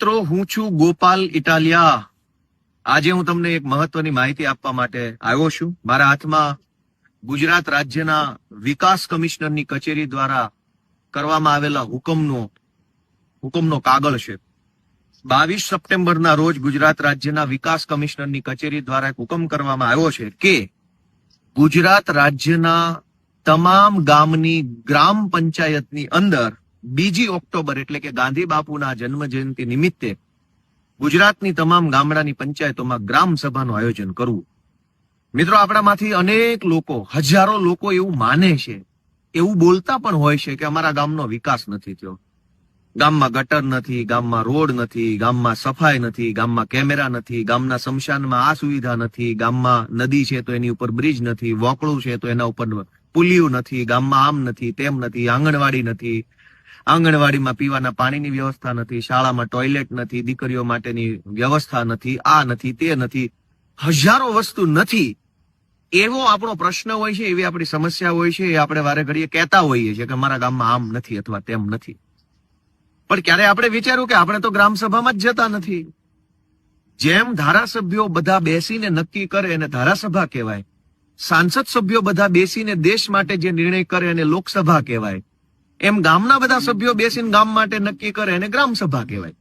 મિત્રો, હું છું ગોપાલ ઇટાલિયા. આજે હું તમને એક મહત્વની માહિતી આપવા માટે આવ્યો છું. મારા હાથમાં ગુજરાત રાજ્યના વિકાસ કમિશનરની કચેરી દ્વારા કરવામાં આવેલા હુકમનો કાગળ છે. 22 સપ્ટેમ્બરના રોજ ગુજરાત રાજ્યના વિકાસ કમિશનરની કચેરી દ્વારા એક હુકમ કરવામાં આવ્યો છે કે ગુજરાત રાજ્યના તમામ ગામની ગ્રામ પંચાયતની અંદર 2 ઓક્ટોબર એટલે કે ગાંધી બાપુના જન્મ જયંતિ નિમિત્તે ગુજરાતની તમામ ગામડાની પંચાયતોમાં ગ્રામ સભાનું આયોજન કરવું. મિત્રો, આપણામાંથી અનેક લોકો, હજારો લોકો એવું માને છે, એવું બોલતા પણ હોય છે કે અમારા ગામનો વિકાસ નથી થયો, ગામમાં ગટર નથી, ગામમાં રોડ નથી, ગામમાં સફાઈ નથી, ગામમાં કેમેરા નથી, ગામના સ્મશાનમાં આ સુવિધા નથી, ગામમાં નદી છે તો એની ઉપર બ્રિજ નથી, વોકળું છે તો એના ઉપર પુલિયું નથી, ગામમાં આમ નથી, તેમ નથી, આંગણવાડી નથી, આંગણવાડીમાં પીવાના પાણીની વ્યવસ્થા નથી, શાળામાં ટોયલેટ નથી, દીકરીઓ માટેની વ્યવસ્થા નથી, આ નથી, તે નથી, હજારો વસ્તુ નથી. એવો આપણો પ્રશ્ન હોય છે, એવી આપણી સમસ્યા હોય છે, એ આપણે વારે ઘડીએ કહેતા હોઈએ છીએ કે અમારા ગામમાં આમ નથી અથવા તેમ નથી. પણ ક્યારે આપણે વિચાર્યું કે આપણે તો ગ્રામ સભામાં જ જતા નથી. જેમ ધારાસભ્યો બધા બેસીને નક્કી કરે એને ધારાસભા કહેવાય, સાંસદ સભ્યો બધા બેસીને દેશ માટે જે નિર્ણય કરે એને લોકસભા કહેવાય, એમ ગામના બધા સભ્યો બેસીને ગામ માટે નક્કી કરે એને ગ્રામ સભા કહેવાય.